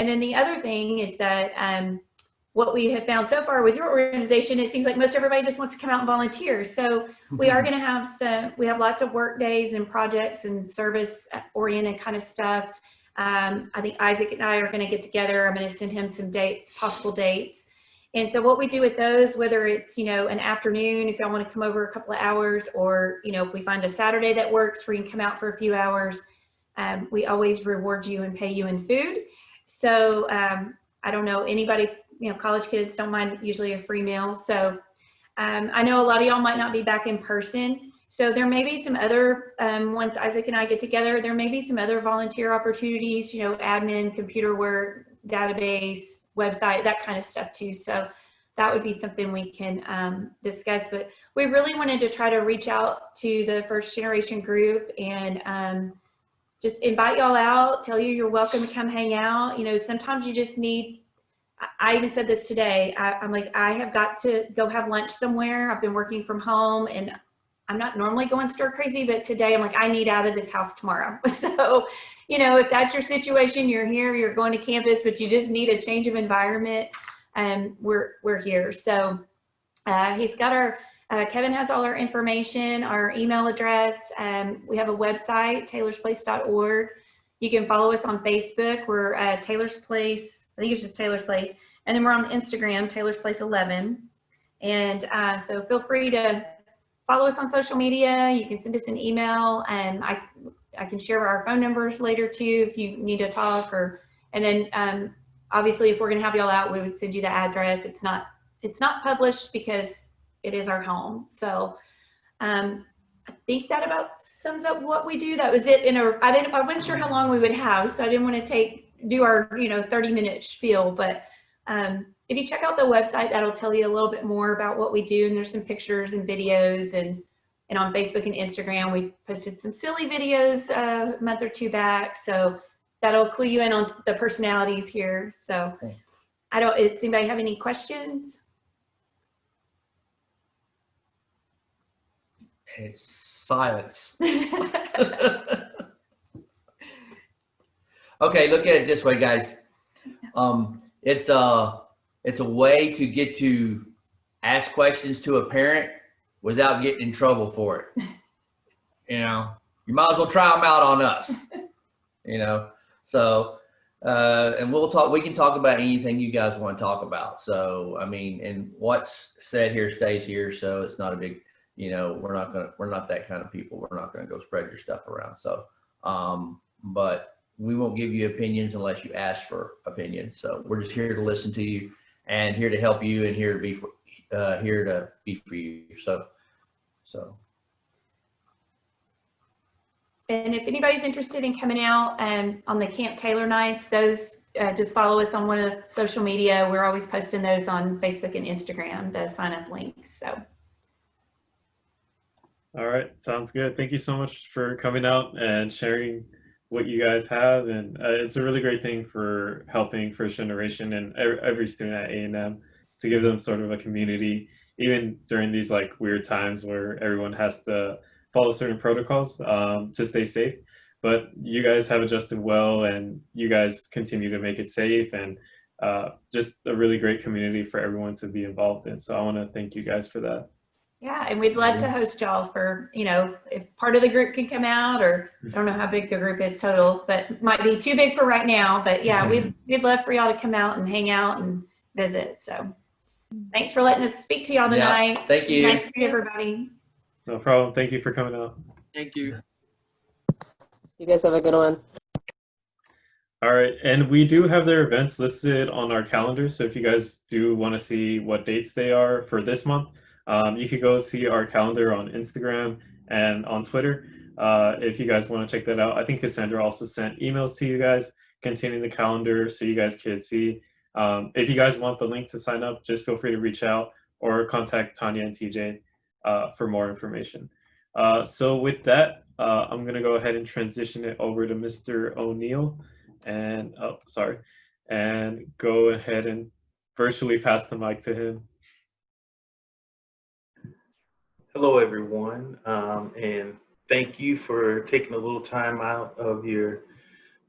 And then the other thing is that what we have found so far with your organization, it seems like most everybody just wants to come out and volunteer. So we are going to have we have lots of work days and projects and service oriented kind of stuff. I think Isaac and I are going to get together. I'm going to send him some dates, possible dates. And so what we do with those, whether it's, you know, an afternoon, if y'all want to come over a couple of hours, or, you know, if we find a Saturday that works where you can come out for a few hours, we always reward you and pay you in food. So I don't know, anybody, you know, college kids don't mind usually a free meal. So I know a lot of y'all might not be back in person. So there may be some other, once Isaac and I get together, there may be some other volunteer opportunities, you know, admin, computer work, database, website, that kind of stuff too. So that would be something we can discuss. But we really wanted to try to reach out to the first generation group and just invite y'all out, tell you you're welcome to come hang out. You know, sometimes you just need, I even said this today, I'm like, I have got to go have lunch somewhere. I've been working from home and I'm not normally going stir crazy, but today I'm like, I need out of this house tomorrow. So, you know, if that's your situation, you're here, you're going to campus, but you just need a change of environment, we're here. So he's got our, Kevin has all our information, our email address. We have a website, taylorsplace.org. You can follow us on Facebook. We're Taylor's Place. I think it's just Taylor's Place. And then we're on Instagram, Taylor's Place 11. And so feel free to follow us on social media. You can send us an email, and I can share our phone numbers later too if you need to talk. And then obviously if we're going to have y'all out, we would send you the address. It's not published because it is our home. So I think that about sums up what we do. That was it. I wasn't sure how long we would have, so I didn't want to do our 30-minute spiel. But if you check out the website, that'll tell you a little bit more about what we do. And there's some pictures and videos, and on Facebook and Instagram, we posted some silly videos a month or two back. So that'll clue you in on the personalities here. So does anybody have any questions? It's silence. Okay, look at it this way, guys. It's a way to get to ask questions to a parent without getting in trouble for it. You know, you might as well try them out on us. You know, so and we can talk about anything you guys want to talk about. So I mean, and what's said here stays here. So it's not a big, we're not that kind of people. We're not gonna go spread your stuff around. So but we won't give you opinions unless you ask for opinions. So we're just here to listen to you and here to help you and here to be for you. So. And if anybody's interested in coming out on the Camp Taylor nights, those just follow us on one of the social media. We're always posting those on Facebook and Instagram, the sign up links. So. All right, sounds good. Thank you so much for coming out and sharing what you guys have. And it's a really great thing for helping first generation and every student at A&M to give them sort of a community, even during these like weird times where everyone has to follow certain protocols to stay safe. But you guys have adjusted well, and you guys continue to make it safe, and just a really great community for everyone to be involved in. So I want to thank you guys for that. Yeah, and we'd love to host y'all for, if part of the group can come out, or I don't know how big the group is total, but might be too big for right now. But yeah, we'd love for y'all to come out and hang out and visit. So thanks for letting us speak to y'all tonight. Yeah, thank you. Nice to meet everybody. No problem. Thank you for coming out. Thank you. You guys have a good one. All right, and we do have their events listed on our calendar. So if you guys do want to see what dates they are for this month, you could go see our calendar on Instagram and on Twitter if you guys want to check that out. I think Cassandra also sent emails to you guys containing the calendar so you guys can see. If you guys want the link to sign up, just feel free to reach out or contact Tanya and TJ for more information. So with that, I'm going to go ahead and transition it over to Mr. O'Neill and go ahead and virtually pass the mic to him. Hello, everyone, and thank you for taking a little time out of your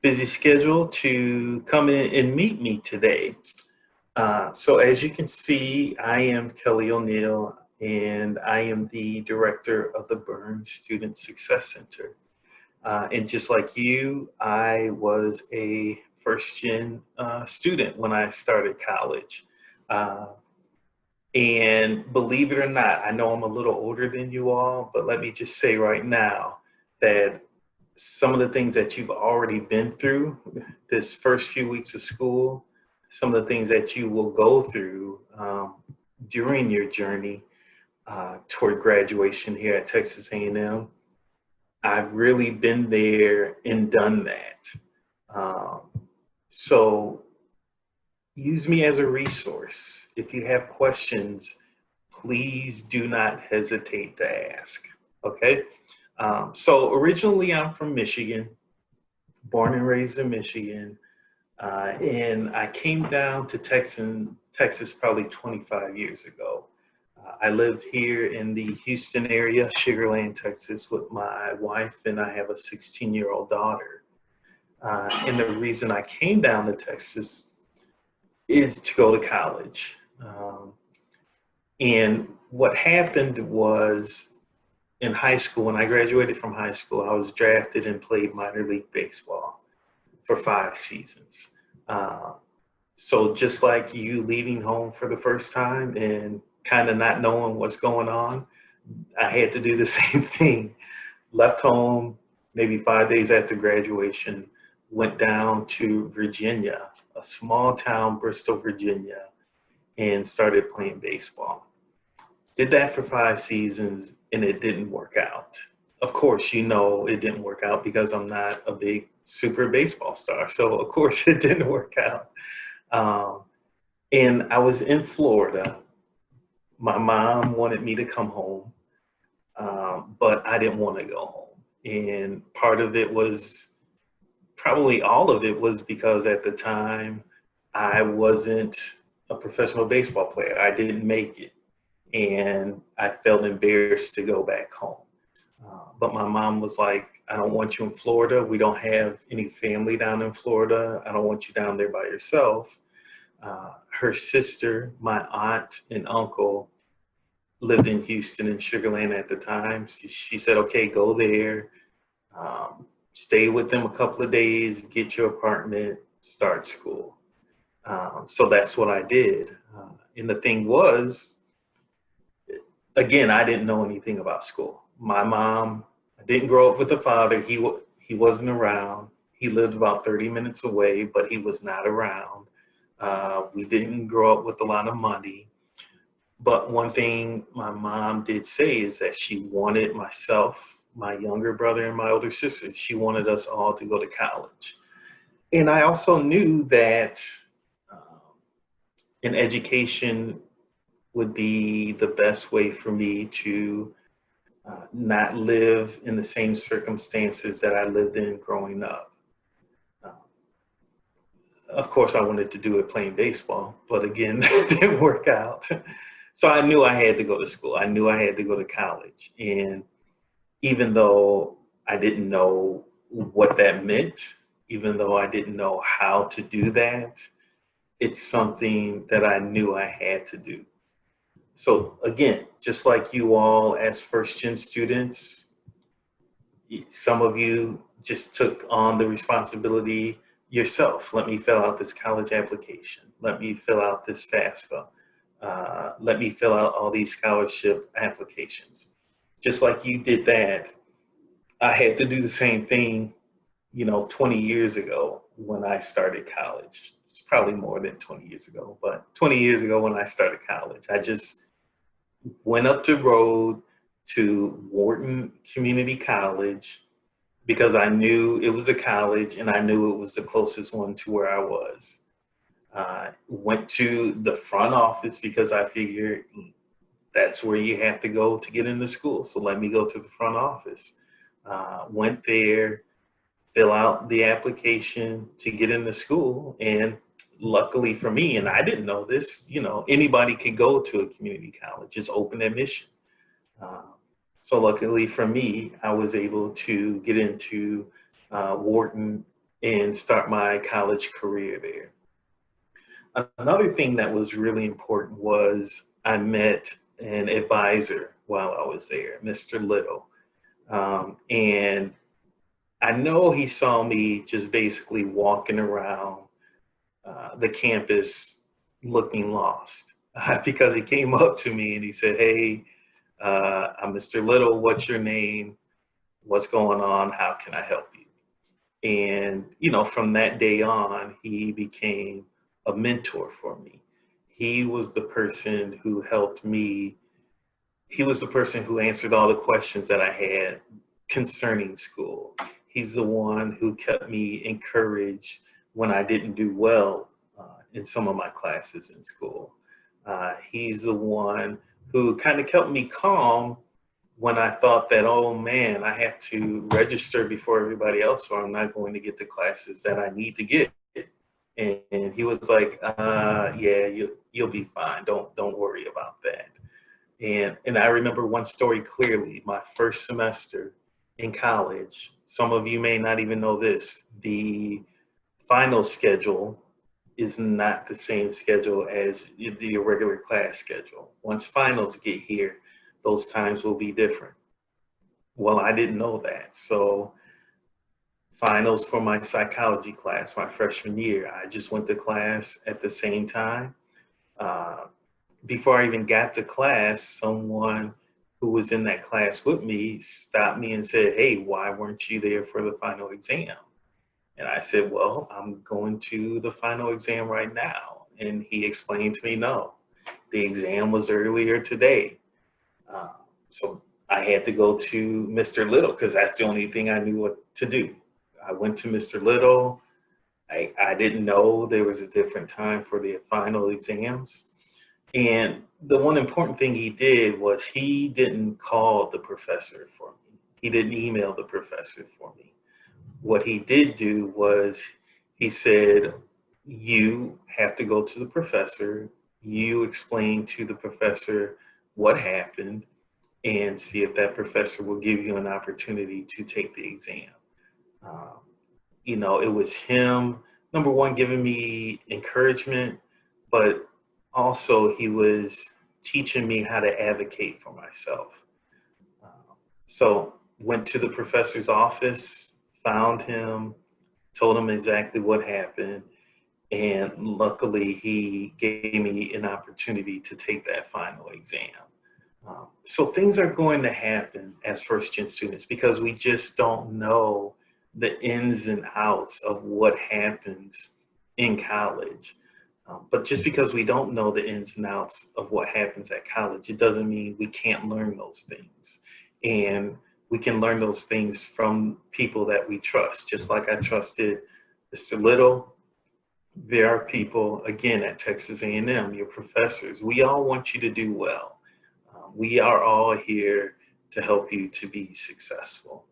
busy schedule to come in and meet me today. So as you can see, I am Kelly O'Neill, and I am the director of the Burns Student Success Center. And just like you, I was a first-gen student when I started college. And believe it or not, I know I'm a little older than you all, but let me just say right now that some of the things that you've already been through this first few weeks of school, some of the things that you will go through during your journey toward graduation here at Texas A&M, I've really been there and done that. So use me as a resource. If you have questions, please do not hesitate to ask, okay? So originally I'm from Michigan, born and raised in Michigan, and I came down to Texas probably 25 years ago. I live here in the Houston area, Sugar Land, Texas, with my wife, and I have a 16-year-old daughter. And the reason I came down to Texas is to go to college. And what happened was in high school, when I graduated from high school, I was drafted and played minor league baseball for 5 seasons. So just like you leaving home for the first time and kind of not knowing what's going on, I had to do the same thing. Left home maybe 5 days after graduation, went down to Virginia, a small town, Bristol, Virginia, and started playing baseball. Did that for 5 seasons and it didn't work out. Of course, you know it didn't work out because I'm not a big super baseball star. So of course it didn't work out. And I was in Florida. My mom wanted me to come home, but I didn't want to go home. And part of it was, probably all of it was because at the time I wasn't a professional baseball player. I didn't make it. And I felt embarrassed to go back home. But my mom was like, I don't want you in Florida. We don't have any family down in Florida. I don't want you down there by yourself. Her sister, my aunt and uncle lived in Houston and Sugar Land at the time. She said, okay, go there, stay with them a couple of days, get your apartment, start school. So that's what I did. And the thing was, again, I didn't know anything about school. My mom, I didn't grow up with a father. He wasn't around. He lived about 30 minutes away, but he was not around. We didn't grow up with a lot of money. But one thing my mom did say is that she wanted myself, my younger brother, and my older sister, she wanted us all to go to college. And I also knew that an education would be the best way for me to not live in the same circumstances that I lived in growing up. Of course, I wanted to do it playing baseball, but again, that didn't work out. So I knew I had to go to school. I knew I had to go to college. And even though I didn't know what that meant, even though I didn't know how to do that, it's something that I knew I had to do. So again, just like you all as first-gen students, some of you just took on the responsibility yourself. Let me fill out this college application. Let me fill out this FAFSA. Let me fill out all these scholarship applications. Just like you did that, I had to do the same thing, 20 years ago when I started college. It's probably more than 20 years ago, but 20 years ago when I started college, I just went up the road to Wharton Community College because I knew it was a college and I knew it was the closest one to where I was. Went to the front office because I figured that's where you have to go to get into school. So let me go to the front office. Went there, fill out the application to get into school. And luckily for me, and I didn't know this, anybody could go to a community college, just open admission. So luckily for me, I was able to get into Wharton and start my college career there. Another thing that was really important was I met an advisor while I was there, Mr. Little. And I know he saw me just basically walking around the campus looking lost because he came up to me and he said, "Hey, I'm Mr. Little. What's your name? What's going on? How can I help you?" And, from that day on, he became a mentor for me. He was the person who helped me. He was the person who answered all the questions that I had concerning school. He's the one who kept me encouraged when I didn't do well in some of my classes in school. He's the one who kind of kept me calm when I thought that, oh man, I have to register before everybody else or I'm not going to get the classes that I need to get. And he was like, yeah, you'll be fine. Don't worry about that. And I remember one story clearly, my first semester in college. Some of you may not even know this. The final schedule is not the same schedule as the regular class schedule. Once finals get here, those times will be different. Well, I didn't know that. So finals for my psychology class, my freshman year, I just went to class at the same time. Before I even got to class, someone who was in that class with me stopped me and said, "Hey, why weren't you there for the final exam?" And I said, "Well, I'm going to the final exam right now." And he explained to me, no, the exam was earlier today. So I had to go to Mr. Little because that's the only thing I knew what to do. I went to Mr. Little. I didn't know there was a different time for the final exams. And the one important thing he did was he didn't call the professor for me. He didn't email the professor for me. What he did do was he said, you have to go to the professor, you explain to the professor what happened, and see if that professor will give you an opportunity to take the exam. It was him, number one, giving me encouragement, but also he was teaching me how to advocate for myself. So went to the professor's office, found him, told him exactly what happened, and luckily he gave me an opportunity to take that final exam. So things are going to happen as first-gen students because we just don't know the ins and outs of what happens in college. But just because we don't know the ins and outs of what happens at college, it doesn't mean we can't learn those things. And we can learn those things from people that we trust, just like I trusted Mr. Little. There are people, again, at Texas A&M, your professors. We all want you to do well. We are all here to help you to be successful.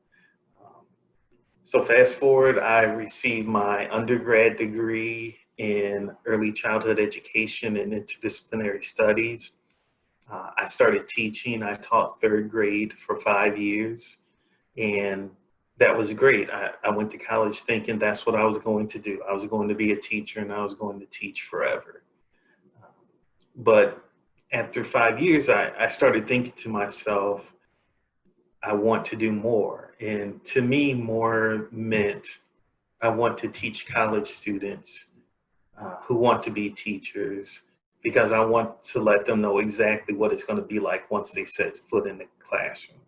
So fast forward, I received my undergrad degree in early childhood education and interdisciplinary studies. I started teaching. I taught third grade for 5 years, and that was great. I went to college thinking that's what I was going to do. I was going to be a teacher and I was going to teach forever. But after 5 years, I started thinking to myself, I want to do more. And to me, more meant I want to teach college students who want to be teachers, because I want to let them know exactly what it's going to be like once they set foot in the classroom.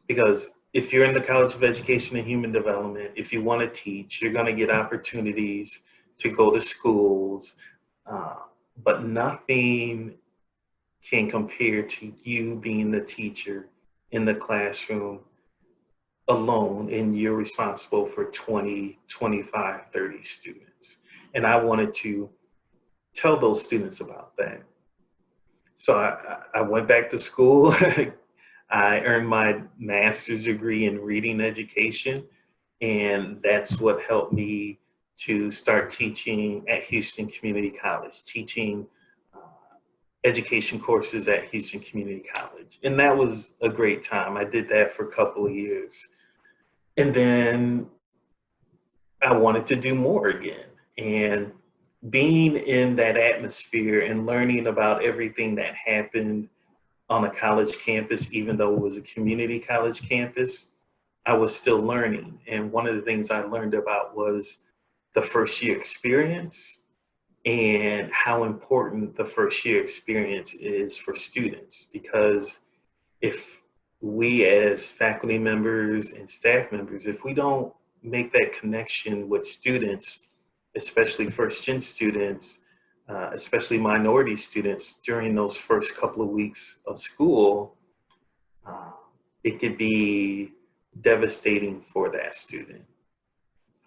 Because if you're in the College of Education and Human Development, if you want to teach, you're going to get opportunities to go to schools, but nothing can compare to you being the teacher in the classroom alone, and you're responsible for 20, 25, 30 students. And I wanted to tell those students about that. So I went back to school. I earned my master's degree in reading education, and that's what helped me to start teaching at Houston Community College, teaching education courses at Houston Community College. And that was a great time. I did that for a couple of years. And then I wanted to do more again. And being in that atmosphere and learning about everything that happened on a college campus, even though it was a community college campus, I was still learning. And one of the things I learned about was the first year experience and how important the first year experience is for students. Because if we as faculty members and staff members, if we don't make that connection with students, especially first gen students, especially minority students during those first couple of weeks of school, it could be devastating for that student.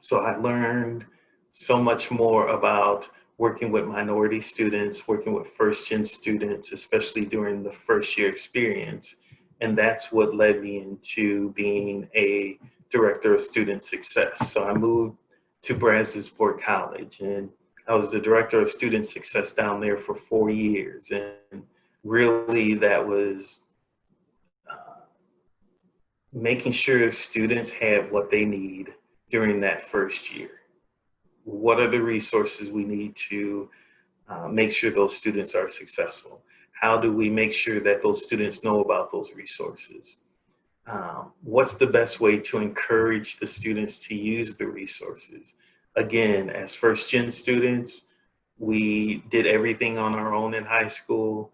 So I learned so much more about working with minority students, working with first gen students, especially during the first year experience. And that's what led me into being a director of student success. So I moved to Brazosport College, and I was the director of student success down there for 4 years. And really that was making sure students had what they need during that first year. What are the resources we need to make sure those students are successful? How do we make sure that those students know about those resources? What's the best way to encourage the students to use the resources? Again, as first gen students, we did everything on our own in high school.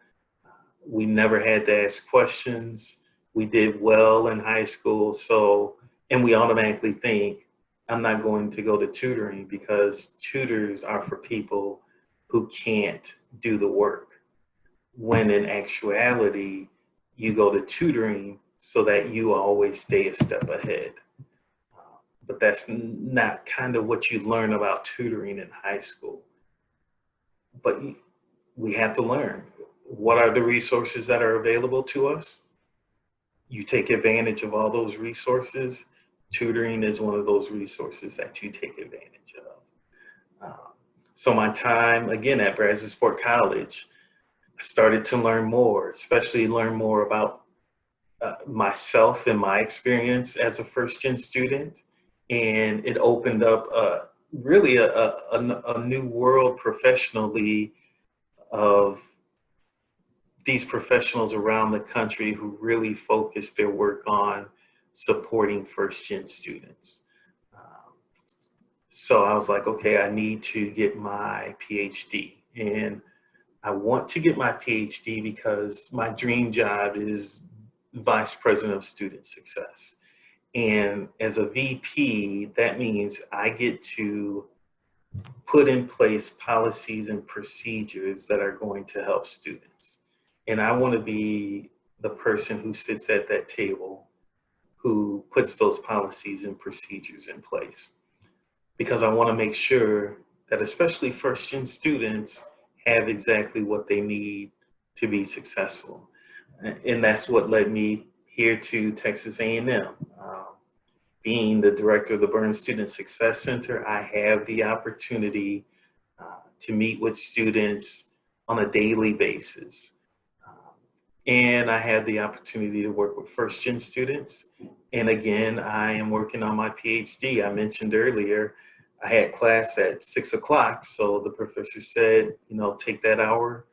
We never had to ask questions. We did well in high school. So, and we automatically think, I'm not going to go to tutoring because tutors are for people who can't do the work. When in actuality, you go to tutoring so that you always stay a step ahead. But that's not kind of what you learn about tutoring in high school. But we have to learn, what are the resources that are available to us? You take advantage of all those resources. Tutoring is one of those resources that you take advantage of. So my time, again, at Brazosport College, I started to learn more, especially learn more about myself and my experience as a first gen student. And it opened up really a new world professionally of these professionals around the country who really focus their work on supporting first gen students. So I was like, okay, I need to get my PhD. And I want to get my PhD because my dream job is Vice President of Student Success. And as a VP, that means I get to put in place policies and procedures that are going to help students. And I want to be the person who sits at that table, who puts those policies and procedures in place. Because I want to make sure that especially first gen students have exactly what they need to be successful. And that's what led me here to Texas A&M. Being the director of the Burns Student Success Center, I have the opportunity to meet with students on a daily basis. And I had the opportunity to work with first gen students. And again, I am working on my PhD. I mentioned earlier, I had class at 6 o'clock. So the professor said, take that hour,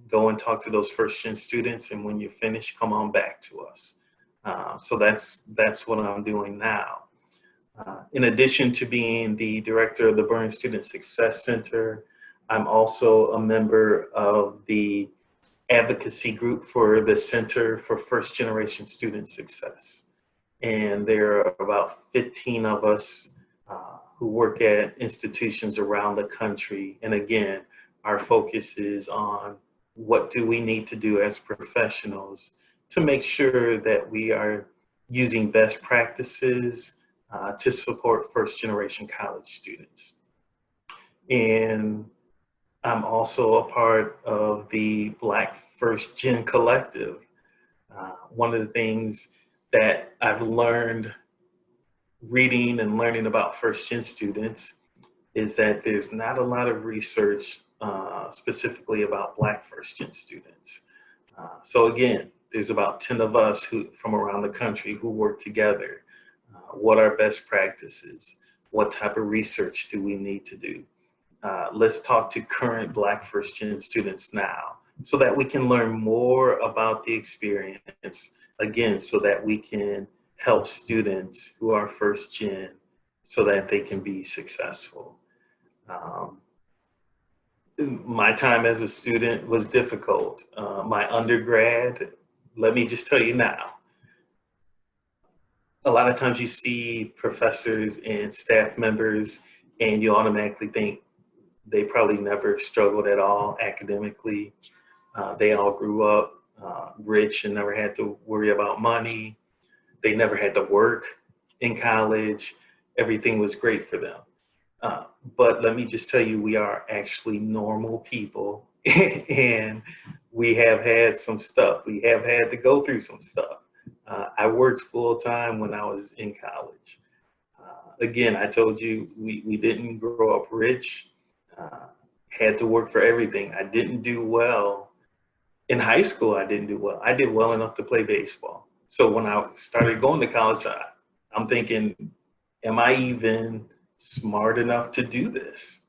go and talk to those first gen students. And when you're finished, come on back to us. So that's what I'm doing now. In addition to being the director of the Burns Student Success Center, I'm also a member of the advocacy group for the Center for First Generation Student Success. And there are about 15 of us who work at institutions around the country. And again, our focus is on what do we need to do as professionals to make sure that we are using best practices to support first generation college students. And I'm also a part of the Black First Gen Collective. One of the things that I've learned reading and learning about first gen students is that there's not a lot of research specifically about Black first gen students. So again, there's about 10 of us from around the country who work together. What are best practices? What type of research do we need to do? Let's talk to current Black first-gen students now so that we can learn more about the experience, again, so that we can help students who are first-gen so that they can be successful. My time as a student was difficult. My undergrad, let me just tell you now, a lot of times you see professors and staff members and you automatically think they probably never struggled at all academically. They all grew up rich and never had to worry about money. They never had to work in college. Everything was great for them. But let me just tell you, we are actually normal people and we have had some stuff. We have had to go through some stuff. I worked full time when I was in college. Again, I told you, we didn't grow up rich, had to work for everything. I didn't do well. In high school, I didn't do well. I did well enough to play baseball. So when I started going to college, I'm thinking, am I even smart enough to do this?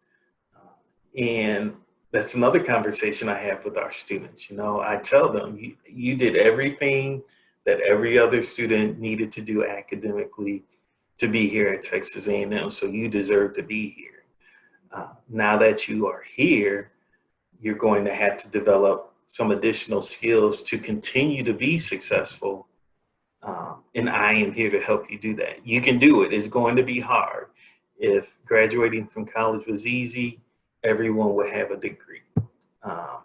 And that's another conversation I have with our students. You know, I tell them, you did everything that every other student needed to do academically to be here at Texas A&M, so you deserve to be here. Now that you are here, you're going to have to develop some additional skills to continue to be successful. And I am here to help you do that. You can do it. It's going to be hard. If graduating from college was easy, everyone would have a degree.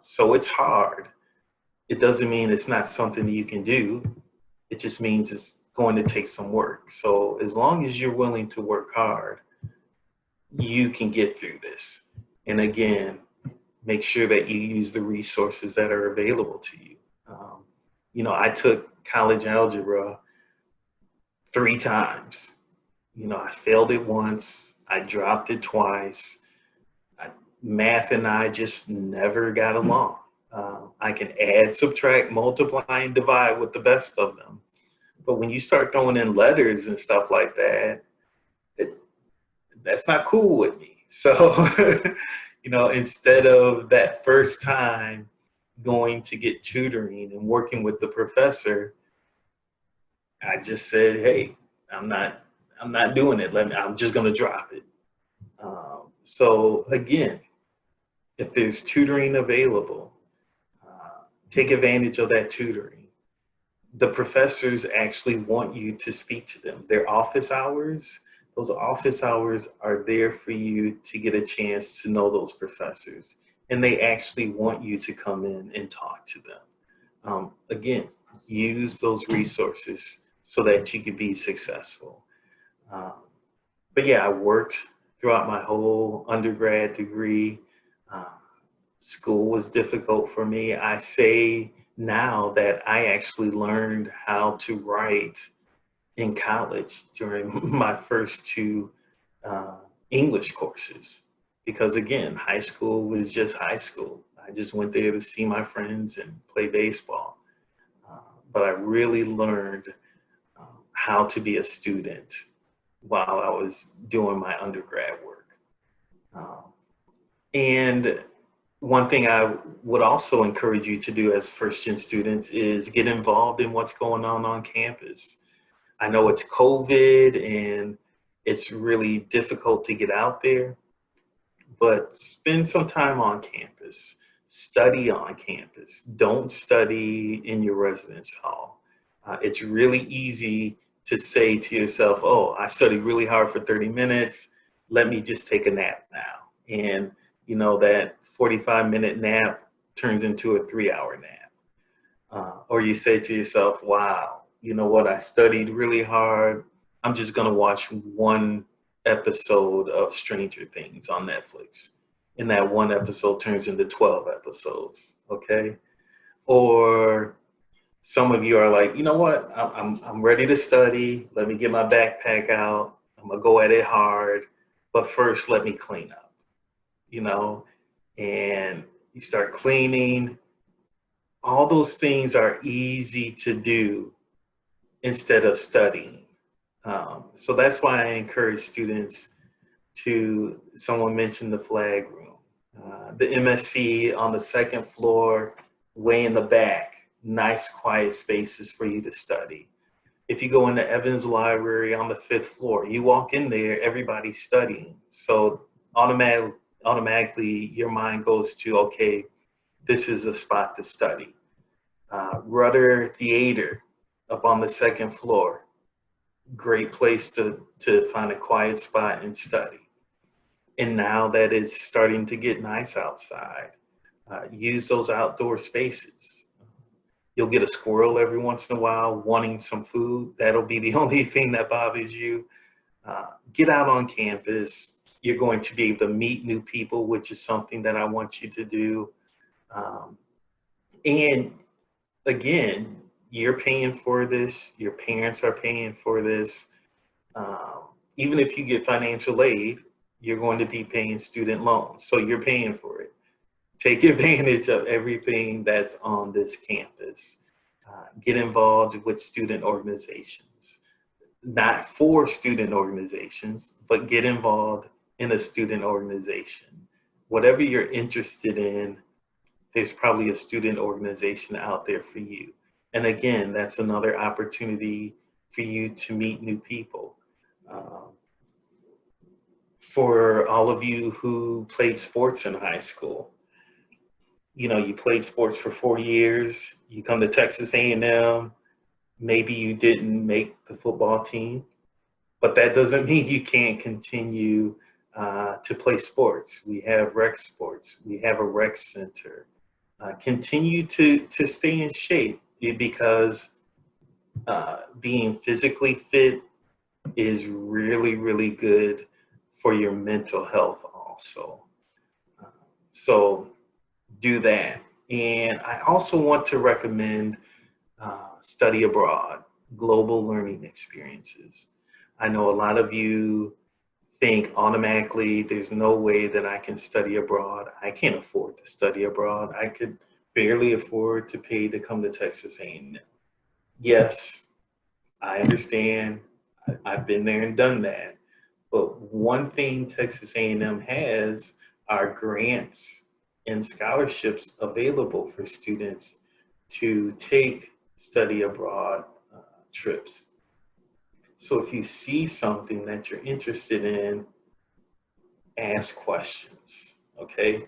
So it's hard. It doesn't mean it's not something that you can do. It just means it's going to take some work. So as long as you're willing to work hard, you can get through this. And again, make sure that you use the resources that are available to you. You know, I took college algebra 3 times. You know, I failed it once, I dropped it twice. Math and I just never got along. I can add, subtract, multiply, and divide with the best of them. But when you start throwing in letters and stuff like that, that's not cool with me. So, you know, instead of that first time going to get tutoring and working with the professor, I just said, hey, I'm not doing it. I'm just going to drop it. So again, if there's tutoring available, take advantage of that tutoring. The professors actually want you to speak to them. Their office hours, those office hours are there for you to get a chance to know those professors. And they actually want you to come in and talk to them. Again, use those resources so that you can be successful. But yeah, I worked throughout my whole undergrad degree. School was difficult for me. I say now that I actually learned how to write in college during my first 2 English courses. Because again, high school was just high school. I just went there to see my friends and play baseball. But I really learned how to be a student while I was doing my undergrad work. And one thing I would also encourage you to do as first-gen students is get involved in what's going on campus. I know it's COVID and it's really difficult to get out there, but spend some time on campus, study on campus. Don't study in your residence hall. It's really easy to say to yourself, oh, I studied really hard for 30 minutes. Let me just take a nap now. And you know, that 45-minute nap turns into a 3-hour nap. Or you say to yourself, wow, you know what, I studied really hard. I'm just gonna watch 1 episode of Stranger Things on Netflix. And that 1 episode turns into 12 episodes, okay? Or some of you are like, you know what, I'm ready to study. Let me get my backpack out. I'm gonna go at it hard, but first let me clean up, you know? And you start cleaning. All those things are easy to do instead of studying. So that's why I encourage students to, someone mentioned the flag room. The MSC on the second floor, way in the back, nice quiet spaces for you to study. If you go into Evans Library on the 5th floor, you walk in there, everybody's studying. So automatically your mind goes to, okay, this is a spot to study. Rudder Theater up on the 2nd floor, great place to find a quiet spot and study. And now that it's starting to get nice outside, use those outdoor spaces. You'll get a squirrel every once in a while wanting some food. That'll be the only thing that bothers you. Get out on campus. You're going to be able to meet new people, which is something that I want you to do. And again, you're paying for this. Your parents are paying for this. Even if you get financial aid, you're going to be paying student loans. So you're paying for it. Take advantage of everything that's on this campus. Get involved with student organizations. Not for student organizations, but get involved in a student organization. Whatever you're interested in, there's probably a student organization out there for you. And again, that's another opportunity for you to meet new people. For all of you who played sports in high school, you know, you played sports for 4 years, you come to Texas A&M, maybe you didn't make the football team, but that doesn't mean you can't continue to play sports. We have rec sports, we have a rec center. Continue to stay in shape, because being physically fit is really, really good for your mental health also. So do that. And I also want to recommend study abroad, global learning experiences. I know a lot of you think automatically there's no way that I can study abroad. I can't afford to study abroad. I could barely afford to pay to come to Texas A&M. Yes, I understand. I've been there and done that. But one thing Texas A&M has are grants and scholarships available for students to take study abroad trips. So if you see something that you're interested in, ask questions, okay?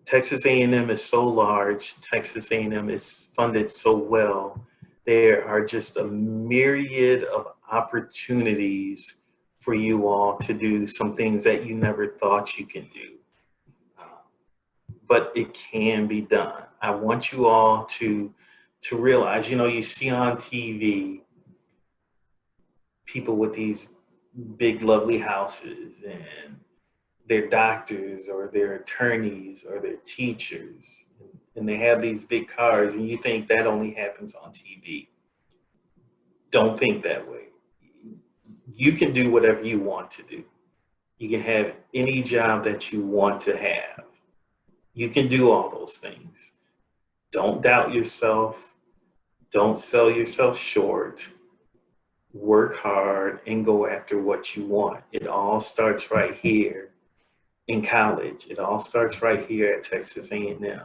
Texas A&M is so large, Texas A&M is funded so well, there are just a myriad of opportunities for you all to do some things that you never thought you can do. But it can be done. I want you all to realize, you know, you see on TV people with these big, lovely houses, and they're doctors or they're attorneys or they're teachers, and they have these big cars, and you think that only happens on TV. Don't think that way. You can do whatever you want to do. You can have any job that you want to have. You can do all those things. Don't doubt yourself. Don't sell yourself short. Work hard and go after what you want. It all starts right here in college. It all starts right here at Texas A&M.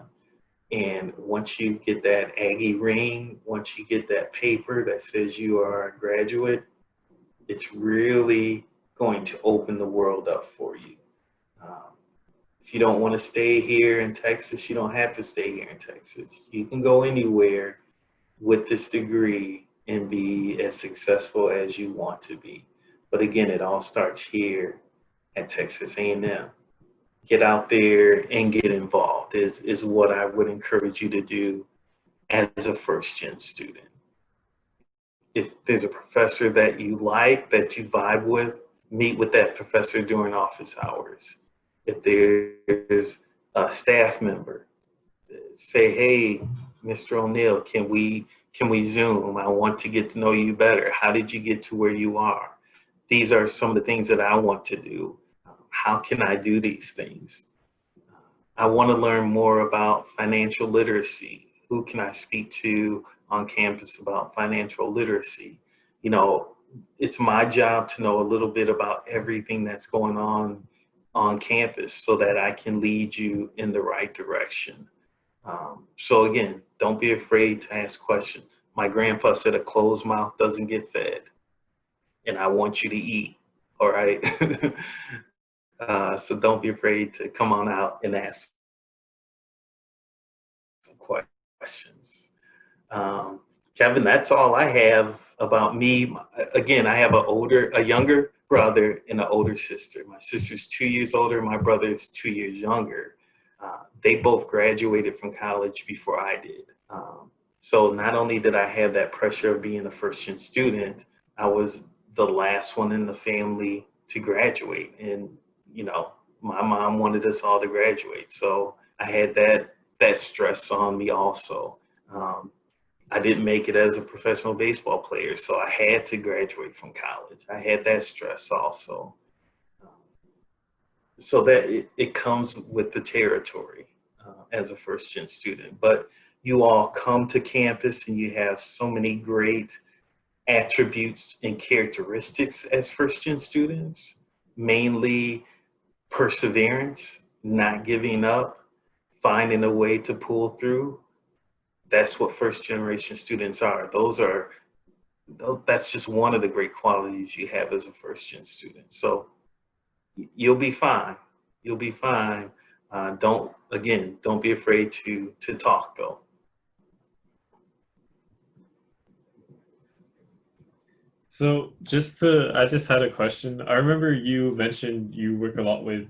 And once you get that Aggie ring, once you get that paper that says you are a graduate, it's really going to open the world up for you. If you don't want to stay here in Texas, you don't have to stay here in Texas. You can go anywhere with this degree and be as successful as you want to be. But again, it all starts here at Texas A&M. Get out there and get involved is what I would encourage you to do as a first-gen student. If there's a professor that you like, that you vibe with, meet with that professor during office hours. If there's a staff member, say, hey, Mr. O'Neill, can we Zoom? I want to get to know you better. How did you get to where you are? These are some of the things that I want to do. How can I do these things? I want to learn more about financial literacy. Who can I speak to on campus about financial literacy? You know, it's my job to know a little bit about everything that's going on campus so that I can lead you in the right direction. So again, don't be afraid to ask questions. My grandpa said a closed mouth doesn't get fed, and I want you to eat, all right? So don't be afraid to come on out and ask some questions. Kevin, that's all I have about me. Again, I have a younger brother and an older sister. My sister's 2 years older. My brother's 2 years younger. They both graduated from college before I did. So not only did I have that pressure of being a first-gen student, I was the last one in the family to graduate. And, you know, my mom wanted us all to graduate. So I had that stress on me also. I didn't make it as a professional baseball player, so I had to graduate from college. I had that stress also. So that it comes with the territory as a first-gen student. But you all come to campus and you have so many great attributes and characteristics as first-gen students, mainly perseverance, not giving up, finding a way to pull through. That's what first generation students are. That's just one of the great qualities you have as a first gen student. So you'll be fine. You'll be fine. Don't be afraid to talk though. So I just had a question. I remember you mentioned you work a lot with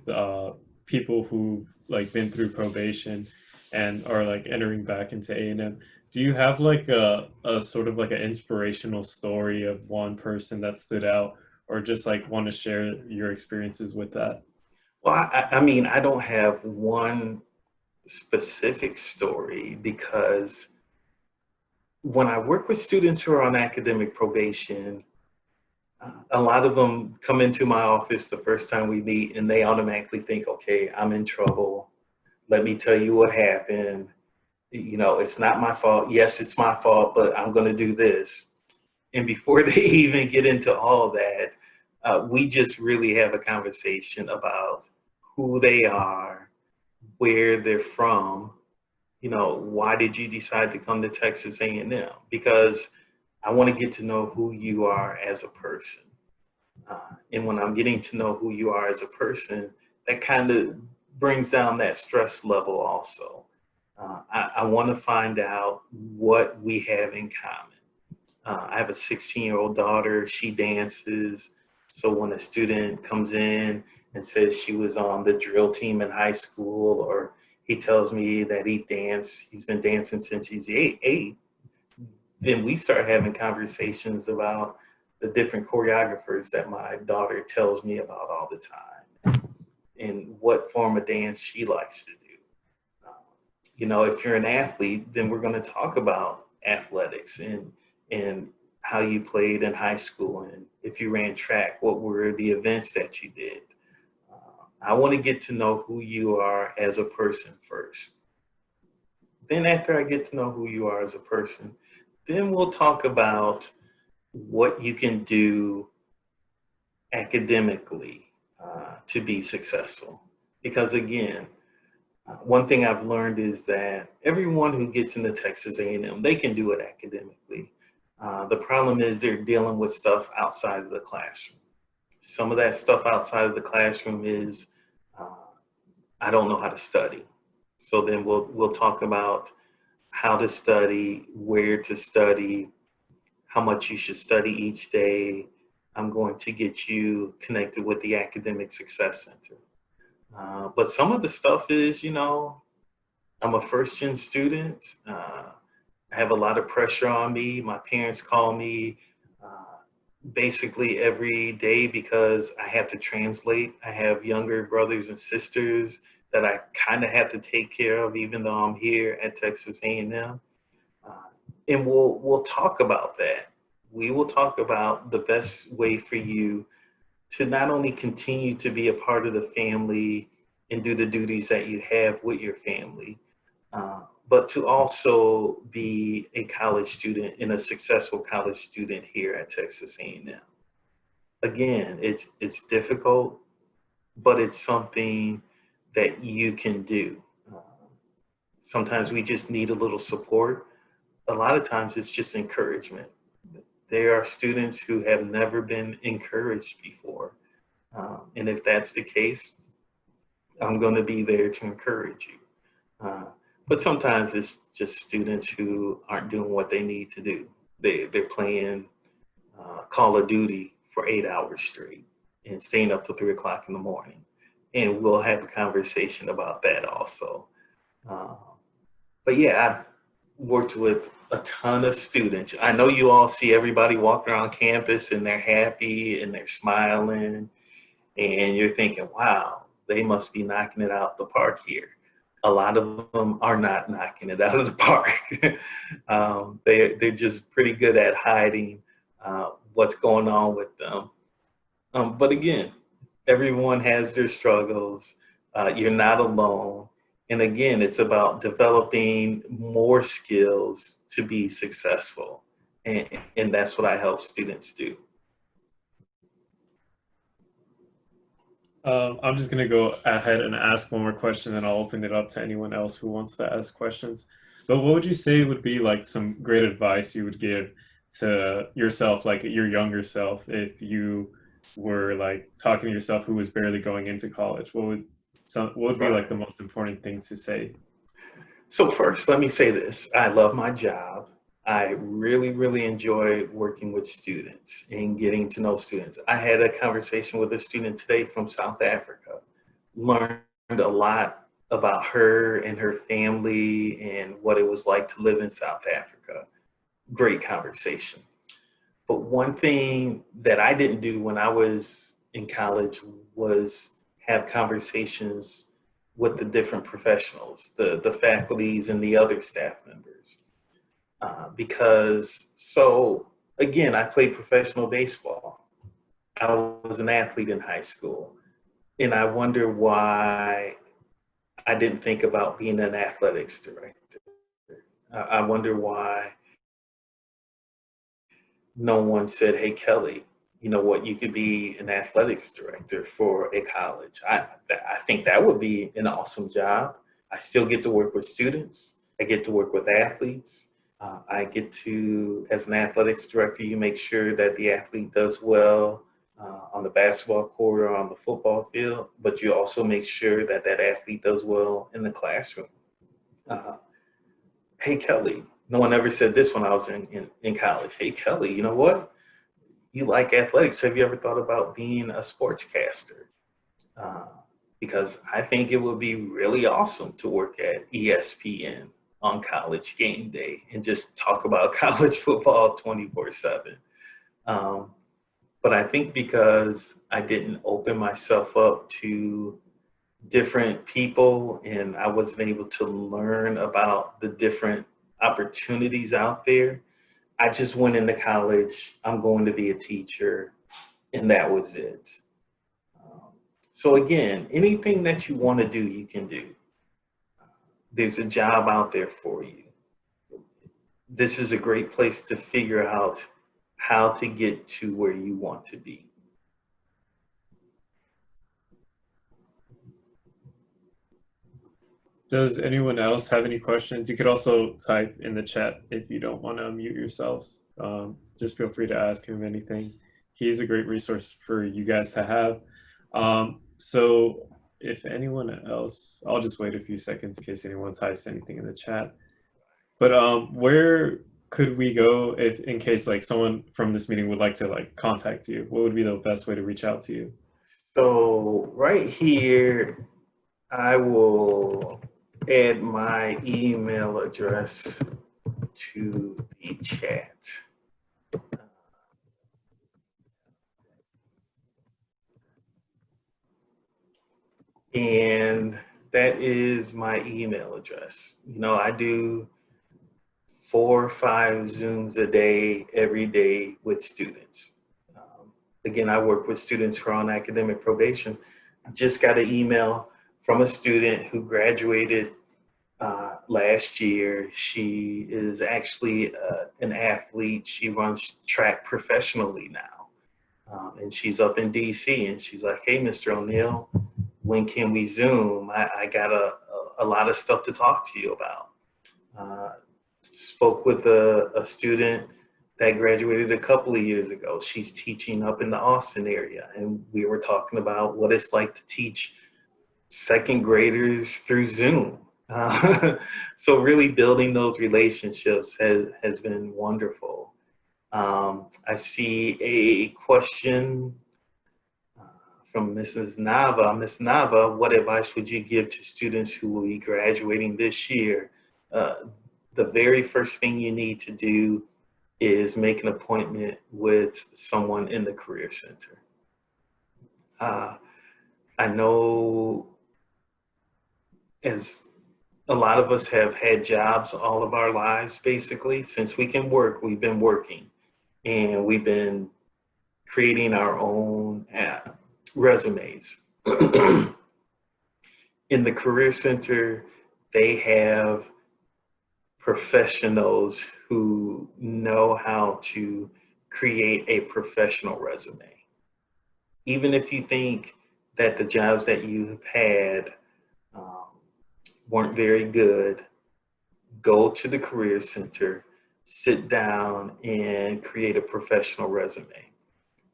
people who've like been through probation and are like entering back into A&M. Do you have like a sort of like an inspirational story of one person that stood out, or just like want to share your experiences with that? Well, I mean, I don't have one specific story because when I work with students who are on academic probation, a lot of them come into my office the first time we meet and they automatically think, okay, I'm in trouble. Let me tell you what happened. You know, it's not my fault. Yes, it's my fault, but I'm going to do this. And before they even get into all that, we just really have a conversation about who they are, where they're from. You know, why did you decide to come to Texas A&M? Because I want to get to know who you are as a person. And when I'm getting to know who you are as a person, that kind of brings down that stress level also. I want to find out what we have in common. I have a 16-year-old daughter. She dances. So when a student comes in and says she was on the drill team in high school, or he tells me that he's been dancing since he's eight, then we start having conversations about the different choreographers that my daughter tells me about all the time and what form of dance she likes to do. You know, if you're an athlete, then we're going to talk about athletics and how you played in high school. And if you ran track, what were the events that you did? I want to get to know who you are as a person first. Then after I get to know who you are as a person, then we'll talk about what you can do academically to be successful. Because again, one thing I've learned is that everyone who gets into Texas A&M, they can do it academically. The problem is they're dealing with stuff outside of the classroom. Some of that stuff outside of the classroom is, I don't know how to study. So then we'll talk about how to study, where to study, how much you should study each day. I'm going to get you connected with the Academic Success Center. But some of the stuff is, you know, I'm a first-gen student. I have a lot of pressure on me. My parents call me basically every day because I have to translate. I have younger brothers and sisters that I kind of have to take care of, even though I'm here at Texas A&M. And we'll talk about that. We will talk about the best way for you to not only continue to be a part of the family and do the duties that you have with your family, but to also be a college student and a successful college student here at Texas A&M. again, it's difficult, but it's something that you can do. Sometimes we just need a little support. A lot of times it's just encouragement. There are students who have never been encouraged before. And if that's the case, I'm going to be there to encourage you. But sometimes it's just students who aren't doing what they need to do. They're playing Call of Duty for 8 hours straight and staying up till 3 o'clock in the morning. And we'll have a conversation about that also. But yeah, I've worked with a ton of students. I know you all see everybody walking around campus and they're happy and they're smiling, and you're thinking, wow, they must be knocking it out the park here. A lot of them are not knocking it out of the park. They're just pretty good at hiding what's going on with them. But again, everyone has their struggles. You're not alone. And again, it's about developing more skills to be successful. And that's what I help students do. I'm just going to go ahead and ask one more question, and I'll open it up to anyone else who wants to ask questions. But what would you say would be like some great advice you would give to yourself, like your younger self, if you were like talking to yourself who was barely going into college? What would be like the most important things to say? So first, let me say this. I love my job. I really, really enjoy working with students and getting to know students. I had a conversation with a student today from South Africa, learned a lot about her and her family and what it was like to live in South Africa. Great conversation. But one thing that I didn't do when I was in college was have conversations with the different professionals, the faculties and the other staff members. So again, I played professional baseball. I was an athlete in high school. And I wonder why I didn't think about being an athletics director. I wonder why no one said, hey, Kelly, you know what, you could be an athletics director for a college. I think that would be an awesome job. I still get to work with students. I get to work with athletes. I get to, as an athletics director, you make sure that the athlete does well on the basketball court or on the football field, but you also make sure that that athlete does well in the classroom. Hey, Kelly, no one ever said this when I was in college. Hey, Kelly, you know what? You like athletics. Have you ever thought about being a sportscaster? Because I think it would be really awesome to work at ESPN on college game day and just talk about college football 24/7. But I think because I didn't open myself up to different people and I wasn't able to learn about the different opportunities out there, I just went into college. I'm going to be a teacher, and that was it. So again, anything that you want to do, you can do. There's a job out there for you. This is a great place to figure out how to get to where you want to be. Does anyone else have any questions? You could also type in the chat if you don't want to unmute yourselves. Just feel free to ask him anything. He's a great resource for you guys to have. So if anyone else, I'll just wait a few seconds in case anyone types anything in the chat. But where could we go if, in case like someone from this meeting would like to like contact you? What would be the best way to reach out to you? So right here, I will add my email address to the chat. And that is my email address. You know, I do 4 or 5 Zooms a day, every day with students. Again, I work with students who are on academic probation. I just got an email from a student who graduated last year. She is actually an athlete. She runs track professionally now. And she's up in DC, and she's like, "Hey, Mr. O'Neill, when can we Zoom? I got a lot of stuff to talk to you about." Spoke with a student that graduated a couple of years ago. She's teaching up in the Austin area, and we were talking about what it's like to teach second graders through Zoom. So really building those relationships has been wonderful. I see a question from Mrs. Nava. Miss Nava, what advice would you give to students who will be graduating this year? The very first thing you need to do is make an appointment with someone in the Career Center. I know as a lot of us have had jobs all of our lives, basically, since we can work, we've been working, and we've been creating our own resumes. In the Career Center, they have professionals who know how to create a professional resume. Even if you think that the jobs that you have had weren't very good, go to the Career Center, sit down, and create a professional resume.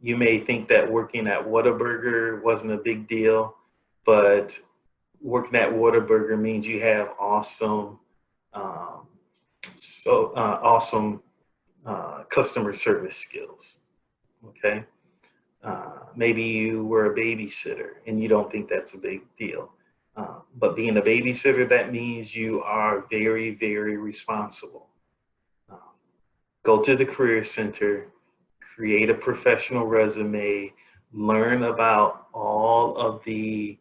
You may think that working at Whataburger wasn't a big deal, but working at Whataburger means you have awesome customer service skills. Okay, maybe you were a babysitter and you don't think that's a big deal, but being a babysitter, that means you are very, very responsible. Go to the Career Center, create a professional resume, learn about all of the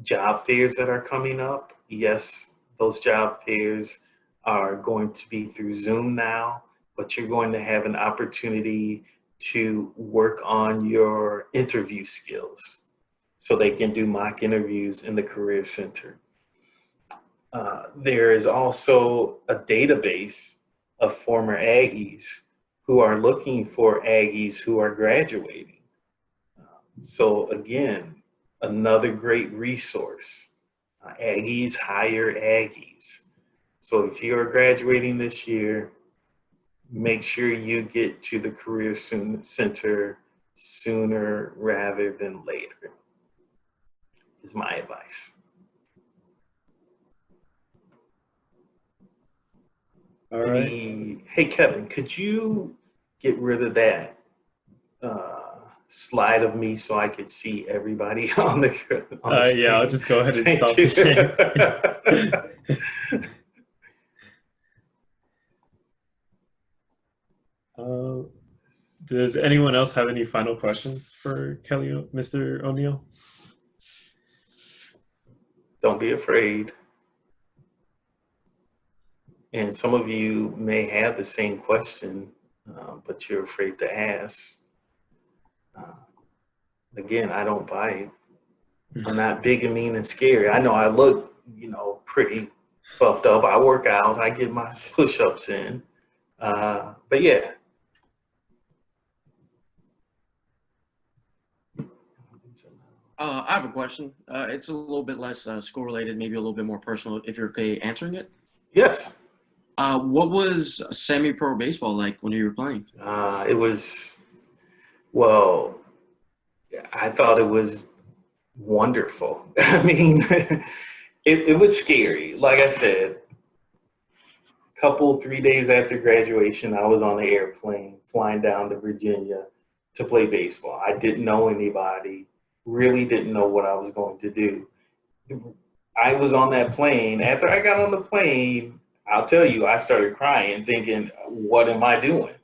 job fairs that are coming up. Yes, those job fairs are going to be through Zoom now, but you're going to have an opportunity to work on your interview skills so they can do mock interviews in the Career Center. There is also a database of former Aggies who are looking for Aggies who are graduating. So again, another great resource. Aggies hire Aggies. So if you're graduating this year, make sure you get to the Career Center sooner rather than later, is my advice. All right. Hey, Kevin, could you get rid of that slide of me so I could see everybody on the screen? Yeah, I'll just go ahead and stop you. the share. Does anyone else have any final questions for Mr. O'Neill? Don't be afraid. And some of you may have the same question, but you're afraid to ask. Again, I don't bite. I'm not big and mean and scary. I know I look, pretty puffed up. I work out. I get my push-ups in. But yeah. I have a question. It's a little bit less school related, maybe a little bit more personal, if you're okay answering it. Yes. What was semi-pro baseball like when you were playing? It was, well, I thought it was wonderful. I mean, it was scary. Like I said, 3 days after graduation, I was on the airplane flying down to Virginia to play baseball. I didn't know anybody, really didn't know what I was going to do. I was on that plane. After I got on the plane, I'll tell you, I started crying thinking, what am I doing?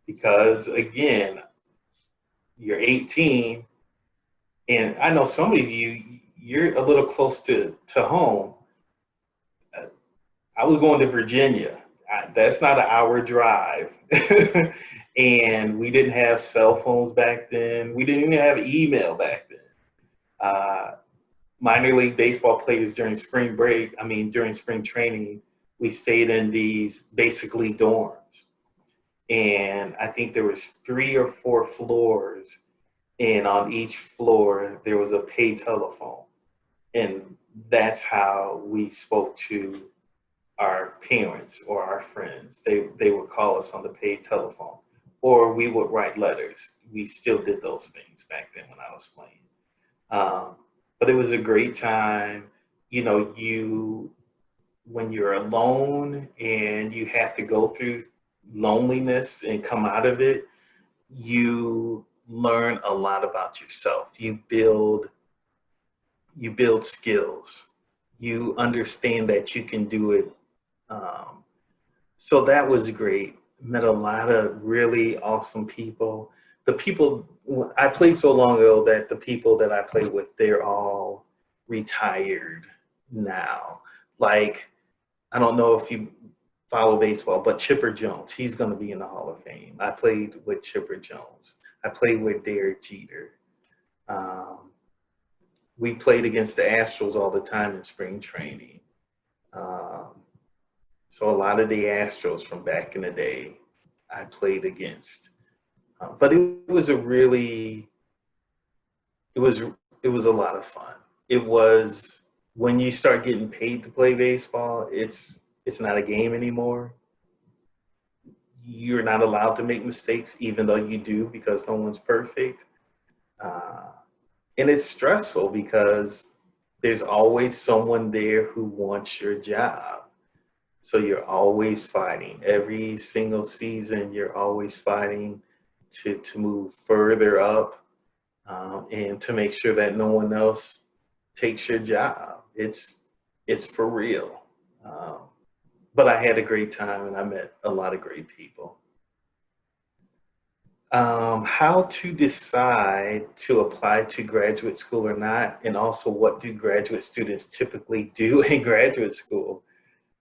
Because again, you're 18, and I know some of you, you're a little close to home. I was going to Virginia. That's not an hour drive. And we didn't have cell phones back then. We didn't even have email back then. Minor league baseball players during spring training, we stayed in these basically dorms. And I think there was 3 or 4 floors, and on each floor there was a pay telephone. And that's how we spoke to our parents or our friends. They would call us on the paid telephone, or we would write letters. We still did those things back then when I was playing. But it was a great time. You know, when you're alone and you have to go through loneliness and come out of it, you learn a lot about yourself. You build skills. You understand that you can do it. So that was great. Met a lot of really awesome people. The people I played so long ago that the people that I played with, they're all retired now. Like, I don't know if you follow baseball, but Chipper Jones, he's going to be in the Hall of Fame. I played with Chipper Jones. I played with Derek Jeter. We played against the Astros all the time in spring training. So a lot of the Astros from back in the day, I played against. But it was a lot of fun. It was, when you start getting paid to play baseball, it's not a game anymore. You're not allowed to make mistakes, even though you do, because no one's perfect. And it's stressful because there's always someone there who wants your job. So you're always fighting. Every single season, you're always fighting to move further up, and to make sure that no one else takes your job. It's for real. But I had a great time and I met a lot of great people. How to decide to apply to graduate school or not, and also what do graduate students typically do in graduate school?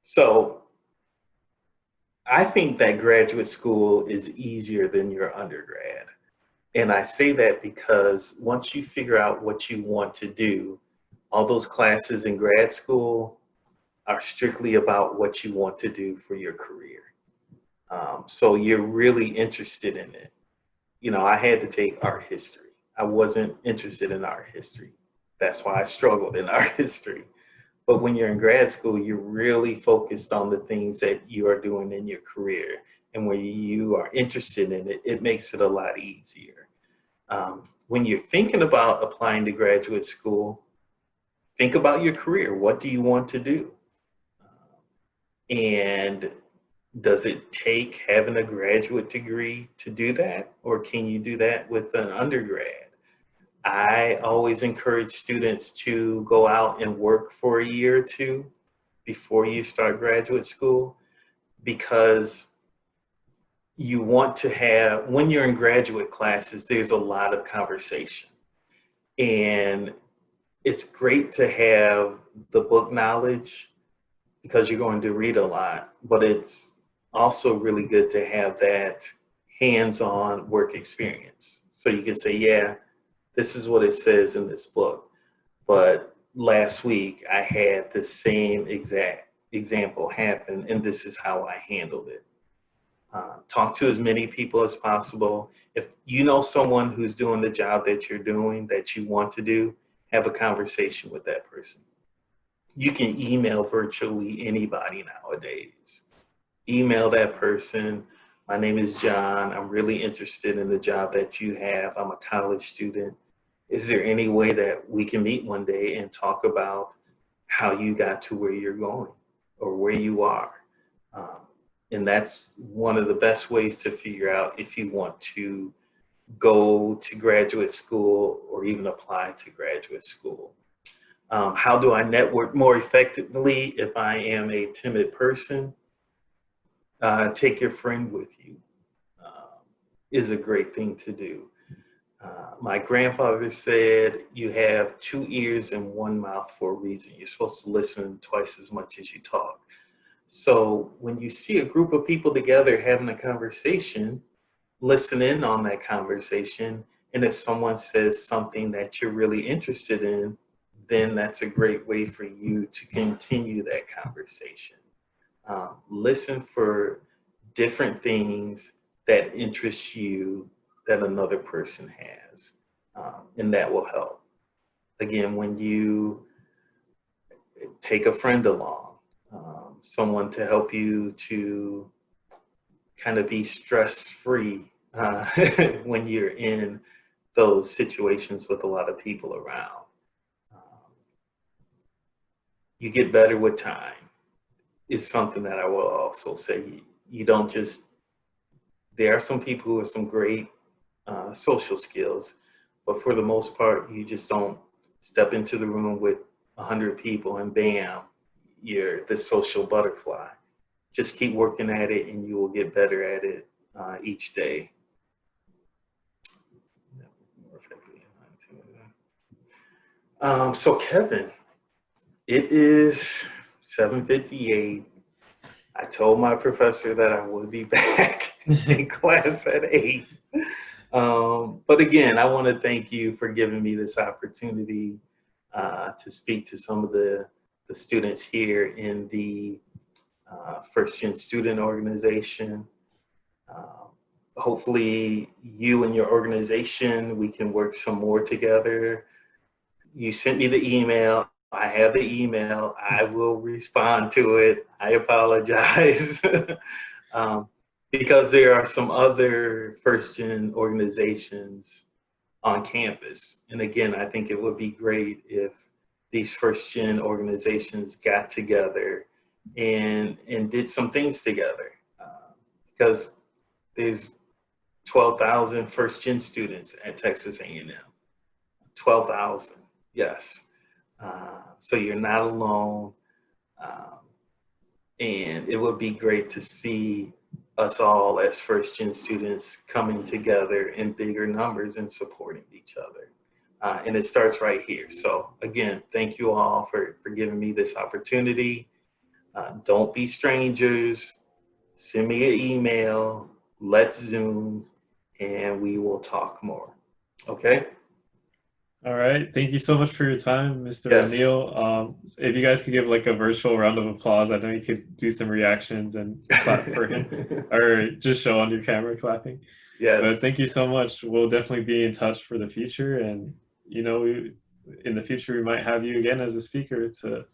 So I think that graduate school is easier than your undergrad. And I say that because once you figure out what you want to do, all those classes in grad school are strictly about what you want to do for your career. So you're really interested in it. You know, I had to take art history. I wasn't interested in art history. That's why I struggled in art history. But when you're in grad school, you're really focused on the things that you are doing in your career. And when you are interested in it, it makes it a lot easier. When you're thinking about applying to graduate school, think about your career. What do you want to do? And does it take having a graduate degree to do that? Or can you do that with an undergrad? I always encourage students to go out and work for a year or two before you start graduate school, because you want to have, when you're in graduate classes, there's a lot of conversation. And it's great to have the book knowledge because you're going to read a lot, but it's also really good to have that hands-on work experience. So you can say, yeah, this is what it says in this book, but last week I had the same exact example happen, and this is how I handled it. Talk to as many people as possible. If you know someone who's doing the job that you're doing, that you want to do, have a conversation with that person. You can email virtually anybody nowadays. Email that person. My name is John. I'm really interested in the job that you have. I'm a college student. Is there any way that we can meet one day and talk about how you got to where you're going or where you are? And that's one of the best ways to figure out if you want to go to graduate school or even apply to graduate school. How do I network more effectively if I am a timid person? Take your friend with you is a great thing to do. My grandfather said you have 2 ears and 1 mouth for a reason. You're supposed to listen twice as much as you talk. So when you see a group of people together having a conversation, listen in on that conversation. And if someone says something that you're really interested in, then that's a great way for you to continue that conversation. Listen for different things that interests you that another person has. And that will help. Again, when you take a friend along, someone to help you to kind of be stress-free when you're in those situations with a lot of people around. You get better with time is something that I will also say. You don't just, there are some people who have some great social skills, but for the most part, you just don't step into the room with 100 people and bam, you're the social butterfly. Just keep working at it and you will get better at it each day. So Kevin, it is 7:58. I told my professor that I would be back in class at 8. But again, I want to thank you for giving me this opportunity to speak to some of the students here in the First Gen Student Organization. Hopefully you and your organization, we can work some more together. You sent me the email. I have the email. I will respond to it. I apologize. Because there are some other First Gen organizations on campus. And again, I think it would be great if these First Gen organizations got together and did some things together. Because there's 12,000 First Gen students at Texas A&M. 12,000, yes. So you're not alone. And it would be great to see us all as First Gen students coming together in bigger numbers and supporting each other. And it starts right here. So again, thank you all for giving me this opportunity. Don't be strangers. Send me an email. Let's Zoom and we will talk more. Okay? All right. Thank you so much for your time, Mr. Yes. O'Neill. If you guys could give like a virtual round of applause, I know you could do some reactions and clap for him, or just show on your camera clapping. Yes. But thank you so much. We'll definitely be in touch for the future, and you know, in the future we might have you again as a speaker to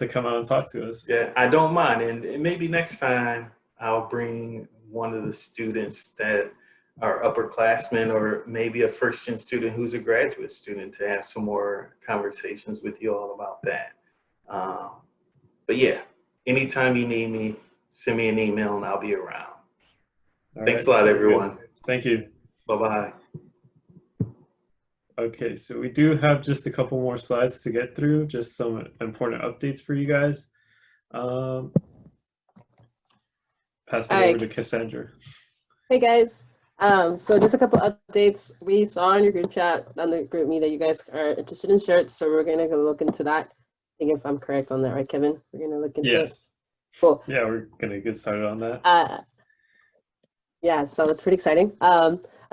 come out and talk to us. Yeah, I don't mind, and maybe next time I'll bring one of the students that are upperclassmen, or maybe a First Gen student who's a graduate student, to have some more conversations with you all about that. But yeah, anytime you need me, send me an email and I'll be around. Thanks a lot, everyone. Thank you. Bye-bye. Okay, so we do have just a couple more slides to get through, just some important updates for you guys. Pass it over to Cassandra. Hey guys. So just a couple updates. We saw in your group chat on the group me that you guys are interested in shirts, so we're gonna go look into that. I think if I'm correct on that, right, Kevin? We're gonna look into it. Cool. Yeah, we're gonna get started on that. Yeah, so it's pretty exciting.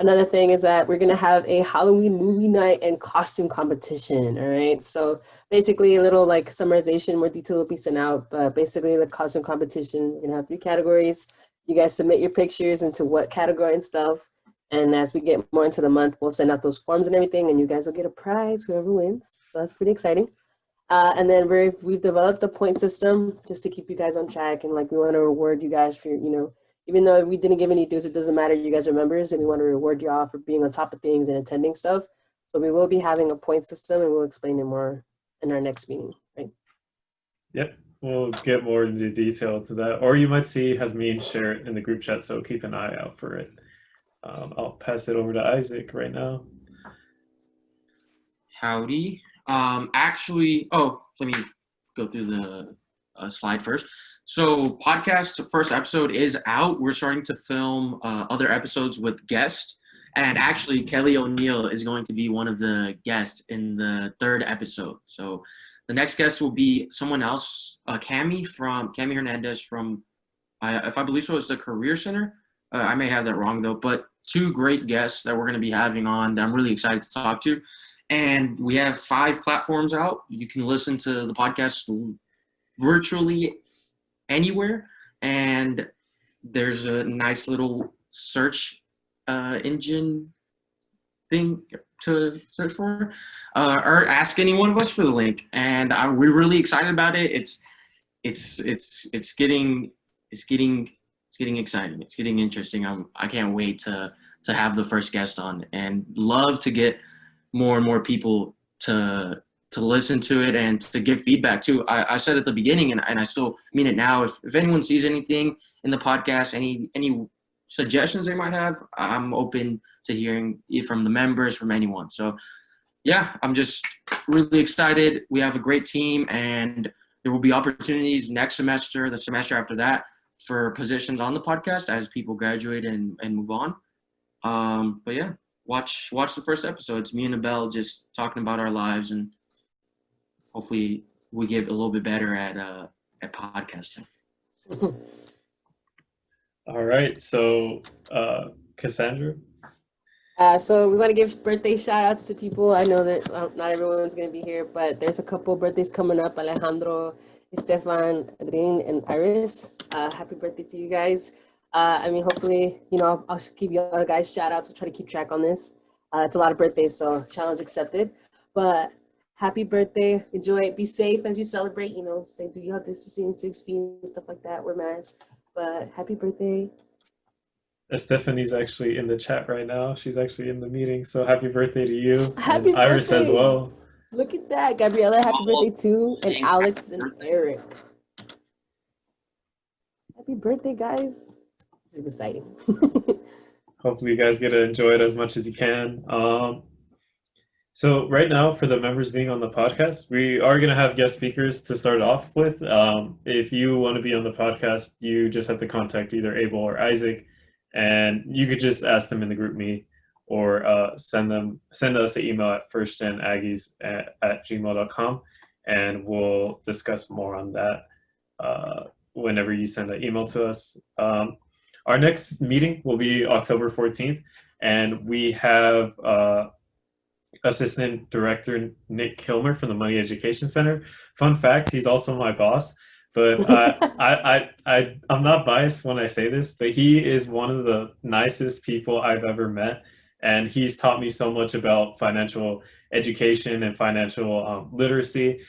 Another thing is that we're gonna have a Halloween movie night and costume competition. All right. So basically a little like summarization, more detail will be sent out, but basically the costume competition, we're gonna have 3 categories. You guys submit your pictures into what category and stuff. And as we get more into the month, we'll send out those forms and everything, and you guys will get a prize, whoever wins. So that's pretty exciting. And then we've developed a point system just to keep you guys on track, and like we want to reward you guys for, you know, even though we didn't give any dues, it doesn't matter. You guys are members, and we want to reward you all for being on top of things and attending stuff. So we will be having a point system, and we'll explain it more in our next meeting, right? Yep, we'll get more into detail to that. Or you might see Hasmin share it in the group chat, so keep an eye out for it. I'll pass it over to Isaac right now. Howdy. Actually, let me go through the slide first. So podcast, the first episode is out. We're starting to film other episodes with guests. And actually, Kelly O'Neill is going to be one of the guests in the 3rd episode. So the next guest will be someone else, Cami Hernandez from, if I believe so, it's the Career Center. I may have that wrong, though. But 2 great guests that we're going to be having on that I'm really excited to talk to. And we have 5 platforms out. You can listen to the podcast virtually anywhere. And there's a nice little search engine thing to search for, or ask any one of us for the link. And we're really excited about it. It's getting exciting. It's getting interesting. I can't wait to have the first guest on, and love to get more and more people to listen to it and to give feedback too. I said at the beginning, and I still mean it now, if anyone sees anything in the podcast, any suggestions they might have, I'm open to hearing from the members, from anyone. So yeah, I'm just really excited. We have a great team, and there will be opportunities next semester, the semester after that, for positions on the podcast as people graduate and move on. But yeah, watch the first episode. It's me and Abel just talking about our lives, and hopefully we get a little bit better at podcasting. All right, so Cassandra. So we want to give birthday shout outs to people. I know that not everyone's going to be here, but there's a couple birthdays coming up. Alejandro, Stefan, Adrien, and Iris. Happy birthday to you guys. I mean, hopefully, I'll give you all guys shout outs. I'll try to keep track on this. It's a lot of birthdays, so challenge accepted. But happy birthday. Enjoy it. Be safe as you celebrate. Stay do your distancing, 6 feet, and stuff like that. Wear masks. But happy birthday. Stephanie's actually in the chat right now. She's actually in the meeting. So happy birthday to you. Happy and Iris birthday. as well. Look at that. Gabriella, happy birthday too. And Alex and Eric. Happy birthday, guys. This is exciting. Hopefully you guys get to enjoy it as much as you can. So right now, for the members being on the podcast, we are going to have guest speakers to start off with. If you want to be on the podcast, you just have to contact either Abel or Isaac, and you could just ask them in the group me, or send us an email at firstgenaggies@gmail.com, and we'll discuss more on that whenever you send an email to us. Our next meeting will be October 14th, and we have Assistant Director Nick Kilmer from the Money Education Center. Fun fact, he's also my boss, but I'm not biased when I say this, but he is one of the nicest people I've ever met, and he's taught me so much about financial education and financial literacy.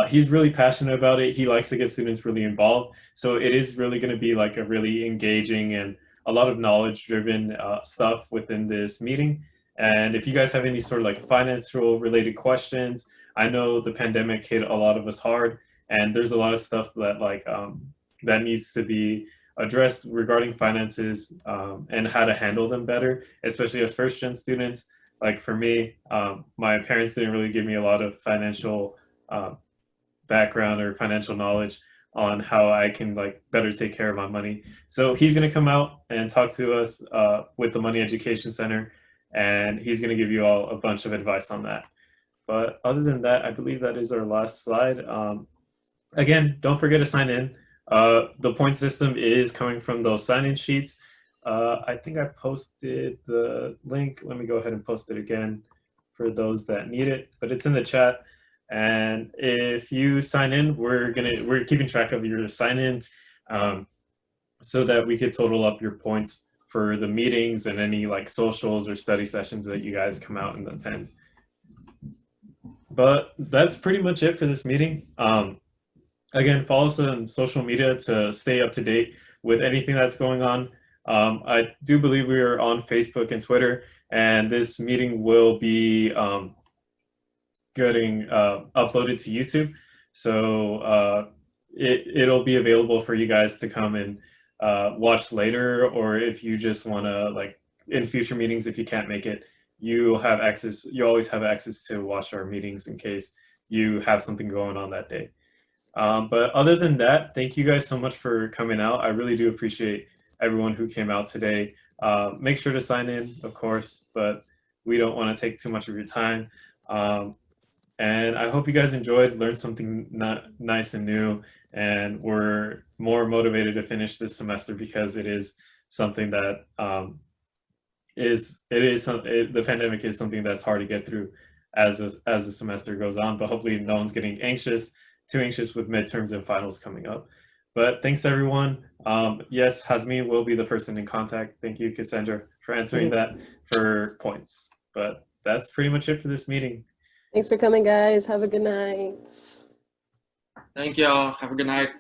He's really passionate about it. He likes to get students really involved, so it is really going to be like a really engaging and a lot of knowledge-driven stuff within this meeting. And if you guys have any sort of like financial related questions, I know the pandemic hit a lot of us hard, and there's a lot of stuff that that needs to be addressed regarding finances and how to handle them better, especially as first-gen students. Like for me, my parents didn't really give me a lot of financial background or financial knowledge on how I can better take care of my money. So he's going to come out and talk to us with the Money Education Center, and he's going to give you all a bunch of advice on that. But other than that, I believe that is our last slide. Again, don't forget to sign in. The point system is coming from those sign-in sheets. I think I posted the link. Let me go ahead and post it again for those that need it, but it's in the chat. And if you sign in, we're keeping track of your sign-ins so that we could total up your points for the meetings and any socials or study sessions that you guys come out and attend. But that's pretty much it for this meeting. Again, follow us on social media to stay up to date with anything that's going on. I do believe we are on Facebook and Twitter, and this meeting will be getting uploaded to YouTube. So it'll be available for you guys to come and watch later, or if you just want to in future meetings, if you can't make it, you always have access to watch our meetings in case you have something going on that day. But other than that, thank you guys so much for coming out. I really do appreciate everyone who came out today. Make sure to sign in, of course, but we don't want to take too much of your time. And I hope you guys enjoyed, learned something nice and new, and we're more motivated to finish this semester because it is something that the pandemic is something that's hard to get through as the semester goes on. But hopefully no one's getting too anxious with midterms and finals coming up. But thanks everyone. Yes, Hazmi will be the person in contact. Thank you, Cassandra, for answering that for points. But that's pretty much it for this meeting. Thanks for coming, guys. Have a good night. Thank y'all. Have a good night.